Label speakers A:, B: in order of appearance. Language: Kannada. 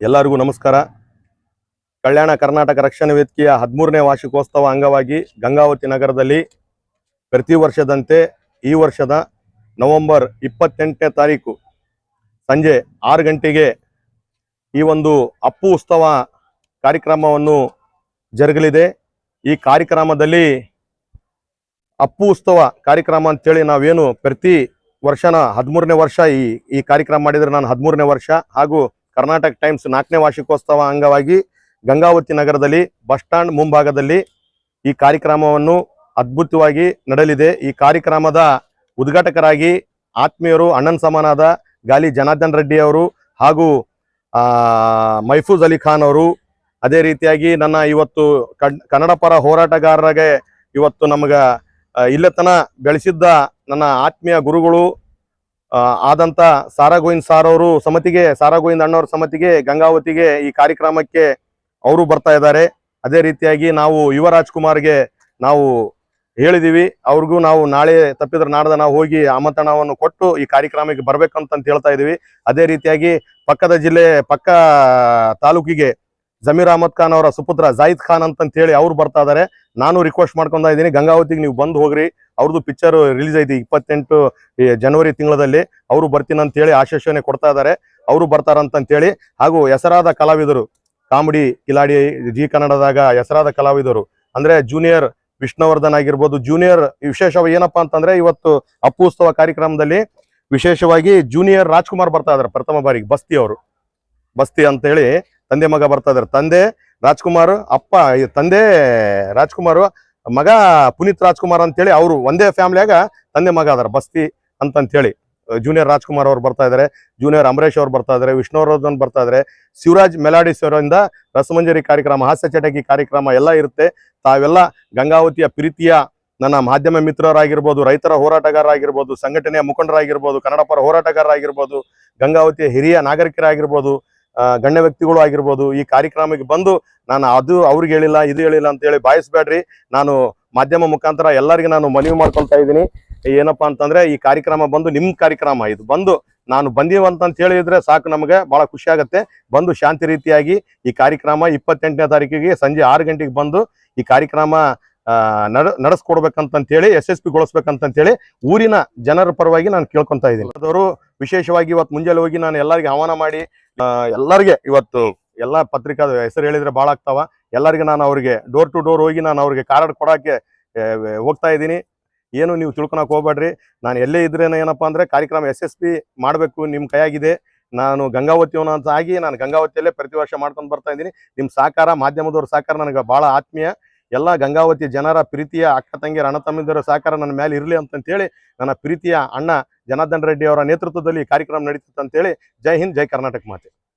A: ಎಲ್ಲರಿಗೂ ನಮಸ್ಕಾರ. ಕಲ್ಯಾಣ ಕರ್ನಾಟಕ ರಕ್ಷಣಾ ವೇದಿಕೆಯ 13ನೇ ವಾರ್ಷಿಕೋತ್ಸವ ಅಂಗವಾಗಿ ಗಂಗಾವತಿ ನಗರದಲ್ಲಿ ಪ್ರತಿ ವರ್ಷದಂತೆ ಈ ವರ್ಷದ ನವೆಂಬರ್ 28ನೇ ತಾರೀಕು ಸಂಜೆ 6 ಗಂಟೆಗೆ ಈ ಒಂದು ಅಪ್ಪು ಉತ್ಸವ ಕಾರ್ಯಕ್ರಮವನ್ನು ಜರುಗಲಿದೆ. ಈ ಕಾರ್ಯಕ್ರಮದಲ್ಲಿ ಅಪ್ಪು ಉತ್ಸವ ಕಾರ್ಯಕ್ರಮ ಅಂತೇಳಿ ನಾವೇನು ಪ್ರತಿ ವರ್ಷನ 13ನೇ ವರ್ಷ ಈ ಕಾರ್ಯಕ್ರಮ ಮಾಡಿದರೆ ನಾನು 13ನೇ ವರ್ಷ, ಹಾಗೂ ಕರ್ನಾಟಕ ಟೈಮ್ಸ್ 4ನೇ ವಾರ್ಷಿಕೋತ್ಸವ ಅಂಗವಾಗಿ ಗಂಗಾವತಿ ನಗರದಲ್ಲಿ ಬಸ್ ಸ್ಟ್ಯಾಂಡ್ ಮುಂಭಾಗದಲ್ಲಿ ಈ ಕಾರ್ಯಕ್ರಮವನ್ನು ಅದ್ಭುತವಾಗಿ ನಡೆಯಲಿದೆ. ಈ ಕಾರ್ಯಕ್ರಮದ ಉದ್ಘಾಟಕರಾಗಿ ಆತ್ಮೀಯರು ಅಣ್ಣನ್ ಸಮಾನಾದ ಗಾಲಿ ಜನಾರ್ದನ್ ರೆಡ್ಡಿ ಅವರು ಹಾಗೂ ಮೈಫೂಜ್ ಅಲಿ ಖಾನ್ ಅವರು, ಅದೇ ರೀತಿಯಾಗಿ ನನ್ನ ಇವತ್ತು ಕನ್ನಡ ಪರ ಹೋರಾಟಗಾರರಿಗೆ ಇವತ್ತು ನಮಗೆ ಇಲ್ಲತನ ಬೆಳೆಸಿದ್ದ ನನ್ನ ಆತ್ಮೀಯ ಗುರುಗಳು ಆದಂತ ಸಾರಾ ಗೋವಿಂದ್ ಸಾರ್ ಅವರು ಸಮತಿಗೆ, ಸಾರಾ ಗೋವಿಂದ್ ಅಣ್ಣವ್ರ ಸಮತಿಗೆ ಗಂಗಾವತಿಗೆ ಈ ಕಾರ್ಯಕ್ರಮಕ್ಕೆ ಅವರು ಬರ್ತಾ ಇದ್ದಾರೆ. ಅದೇ ರೀತಿಯಾಗಿ ನಾವು ಯುವ ರಾಜ್ಕುಮಾರ್ಗೆ ನಾವು ಹೇಳಿದೀವಿ, ಅವ್ರಿಗೂ ನಾವು ನಾಳೆ ತಪ್ಪಿದ್ರೆ ನಾಡ್ದ ನಾವು ಹೋಗಿ ಆಮಂತ್ರಣವನ್ನು ಕೊಟ್ಟು ಈ ಕಾರ್ಯಕ್ರಮಕ್ಕೆ ಬರ್ಬೇಕಂತ ಹೇಳ್ತಾ ಇದೀವಿ. ಅದೇ ರೀತಿಯಾಗಿ ಪಕ್ಕದ ಜಿಲ್ಲೆ ಪಕ್ಕ ತಾಲೂಕಿಗೆ ಜಮೀರ್ ಅಹಮದ್ ಖಾನ್ ಅವರ ಸುಪುತ್ರ ಜಾಹಿದ್ ಖಾನ್ ಅಂತ ಹೇಳಿ ಅವ್ರು ಬರ್ತಾ ಇದಾರೆ. ನಾನು ರಿಕ್ವೆಸ್ಟ್ ಮಾಡ್ಕೊಂಡ ಇದ್ದೀನಿ, ಗಂಗಾವತಿಗೆ ನೀವು ಬಂದು ಹೋಗ್ರಿ, ಅವ್ರದ್ದು ಪಿಕ್ಚರ್ ರಿಲೀಸ್ ಐತಿ 28 ಜನವರಿ ತಿಂಗಳಲ್ಲಿ, ಅವರು ಬರ್ತೀನಿ ಅಂತ ಹೇಳಿ ಆಶ್ವಾಸನೆ ಕೊಡ್ತಾ ಇದ್ದಾರೆ. ಅವರು ಬರ್ತಾರಂತ ಹೇಳಿ, ಹಾಗೂ ಹೆಸರಾದ ಕಲಾವಿದರು, ಕಾಮಿಡಿ ಕಿಲಾಡಿ ಜಿ ಕನ್ನಡದಾಗ ಹೆಸರಾದ ಕಲಾವಿದರು ಅಂದ್ರೆ ಜೂನಿಯರ್ ವಿಷ್ಣುವರ್ಧನ್ ಆಗಿರ್ಬೋದು. ಜೂನಿಯರ್ ವಿಶೇಷವಾಗಿ ಏನಪ್ಪಾ ಅಂತಂದ್ರೆ ಇವತ್ತು ಅಪ್ಪು ಉತ್ಸವ ಕಾರ್ಯಕ್ರಮದಲ್ಲಿ ವಿಶೇಷವಾಗಿ ಜೂನಿಯರ್ ರಾಜ್ಕುಮಾರ್ ಬರ್ತಾ ಇದಾರೆ. ಪ್ರಥಮ ಬಾರಿಗೆ ಬಸ್ತಿ ಅಂತ ಹೇಳಿ ತಂದೆ ಮಗ ಬರ್ತಾ ಇದಾರೆ. ತಂದೆ ರಾಜ್ಕುಮಾರ್, ಅಪ್ಪ ತಂದೆ ರಾಜ್ಕುಮಾರ್, ಮಗ ಪುನೀತ್ ರಾಜ್ಕುಮಾರ್ ಅಂತೇಳಿ ಅವರು ಒಂದೇ ಫ್ಯಾಮಿಲಿಯಾಗ ತಂದೆ ಮಗ ಅದಾರ ಬಸ್ತಿ ಅಂತ ಹೇಳಿ. ಜೂನಿಯರ್ ರಾಜ್ಕುಮಾರ್ ಅವ್ರು ಬರ್ತಾ ಇದಾರೆ, ಜೂನಿಯರ್ ಅಂಬರೀಶ್ ಅವ್ರು ಬರ್ತಾ ಇದಾರೆ, ವಿಷ್ಣುವರ್ಧನ್ ಬರ್ತಾ ಇದಾರೆ, ಶಿವರಾಜ್ ಮೆಲಾಡಿಸ್ ಅವರಿಂದ ರಸಮಂಜರಿ ಕಾರ್ಯಕ್ರಮ, ಹಾಸ್ಯ ಚಟಕಿ ಕಾರ್ಯಕ್ರಮ ಎಲ್ಲ ಇರುತ್ತೆ. ತಾವೆಲ್ಲ ಗಂಗಾವತಿಯ ಪ್ರೀತಿಯ ನನ್ನ ಮಾಧ್ಯಮ ಮಿತ್ರರಾಗಿರ್ಬೋದು, ರೈತರ ಹೋರಾಟಗಾರರಾಗಿರ್ಬೋದು, ಸಂಘಟನೆಯ ಮುಖಂಡರಾಗಿರ್ಬೋದು, ಕನ್ನಡ ಪರ ಹೋರಾಟಗಾರರಾಗಿರ್ಬೋದು, ಗಂಗಾವತಿಯ ಹಿರಿಯ ನಾಗರಿಕರಾಗಿರ್ಬೋದು, ಗಣ್ಯ ವ್ಯಕ್ತಿಗಳು ಆಗಿರ್ಬೋದು, ಈ ಕಾರ್ಯಕ್ರಮಕ್ಕೆ ಬಂದು ನಾನು ಅದು ಅವ್ರಿಗೆ ಹೇಳಿಲ್ಲ ಇದು ಹೇಳಿಲ್ಲ ಅಂತ ಹೇಳಿ ಬಾಯಿಸ್ಬೇಡ್ರಿ. ನಾನು ಮಾಧ್ಯಮ ಮುಖಾಂತರ ಎಲ್ಲರಿಗೂ ನಾನು ಮನವಿ ಮಾಡ್ಕೊಳ್ತಾ ಇದ್ದೀನಿ. ಏನಪ್ಪಾ ಅಂತಂದ್ರೆ ಈ ಕಾರ್ಯಕ್ರಮ ಬಂದು ನಿಮ್ ಕಾರ್ಯಕ್ರಮ, ಇದು ಬಂದು ನಾನು ಬಂದೀವಂತ ಹೇಳಿದ್ರೆ ಸಾಕು, ನಮಗೆ ಬಹಳ ಖುಷಿ ಆಗತ್ತೆ. ಬಂದು ಶಾಂತಿ ರೀತಿಯಾಗಿ ಈ ಕಾರ್ಯಕ್ರಮ 28ನೇ ತಾರೀಕಿಗೆ ಸಂಜೆ 6 ಗಂಟೆಗೆ ಬಂದು ಈ ಕಾರ್ಯಕ್ರಮ ನಡೆಸ್ಕೊಡ್ಬೇಕಂತ ಹೇಳಿ, ಯಶಸ್ವಿಗೊಳಿಸ್ಬೇಕಂತ ಹೇಳಿ ಊರಿನ ಜನರ ಪರವಾಗಿ ನಾನು ಕೇಳ್ಕೊಂತ ಇದ್ದೀನಿ. ಅದವರು ವಿಶೇಷವಾಗಿ ಇವತ್ತು ಮುಂಜಾನೆ ಹೋಗಿ ನಾನು ಎಲ್ಲರಿಗೆ ಆಹ್ವಾನ ಮಾಡಿ ಎಲ್ಲರಿಗೆ ಇವತ್ತು ಎಲ್ಲಾ ಪತ್ರಿಕಾದ ಹೆಸರು ಹೇಳಿದ್ರೆ ಭಾಳ ಆಗ್ತಾವ, ಎಲ್ಲರಿಗೆ ನಾನು ಅವ್ರಿಗೆ ಡೋರ್ ಟು ಡೋರ್ ಹೋಗಿ ನಾನು ಅವ್ರಿಗೆ ಕಾರ್ಡ್ ಕೊಡಕ್ಕೆ ಹೋಗ್ತಾ ಇದ್ದೀನಿ. ಏನು ನೀವು ತಿಳ್ಕೊಳಕ್ ಹೋಗ್ಬೇಡ್ರಿ. ನಾನು ಎಲ್ಲೇ ಇದ್ರೇನ ಏನಪ್ಪಾ ಅಂದ್ರೆ ಕಾರ್ಯಕ್ರಮ ಯಶಸ್ವಿ ಮಾಡಬೇಕು, ನಿಮ್ಮ ಕೈಯಾಗಿದೆ. ನಾನು ಗಂಗಾವತಿಯವನ ಅಂತ ಆಗಿ ನಾನು ಗಂಗಾವತಿಯಲ್ಲೇ ಪ್ರತಿ ವರ್ಷ ಮಾಡ್ಕೊಂಡು ಬರ್ತಾ ಇದ್ದೀನಿ. ನಿಮ್ಮ ಸಹಕಾರ, ಮಾಧ್ಯಮದವ್ರ ಸಹಕಾರ ನನಗೆ ಭಾಳ ಆತ್ಮೀಯ. ಎಲ್ಲ ಗಂಗಾವತಿ ಜನರ ಪ್ರೀತಿಯ ಅಕ್ಕ ತಂಗಿಯರ ಅಣ್ಣ ತಮ್ಮಿದರ ಸಹಕಾರ ನನ್ನ ಮೇಲೆ ಇರಲಿ ಅಂತೇಳಿ ನನ್ನ ಪ್ರೀತಿಯ ಅಣ್ಣ ಜನಾರ್ದನ್ ರೆಡ್ಡಿ ಅವರ ನೇತೃತ್ವದಲ್ಲಿ ಈ ಕಾರ್ಯಕ್ರಮ ನಡೀತಿತ್ತು ಅಂತೇಳಿ. ಜೈ ಹಿಂದ್, ಜೈ ಕರ್ನಾಟಕ ಮಾತೆ.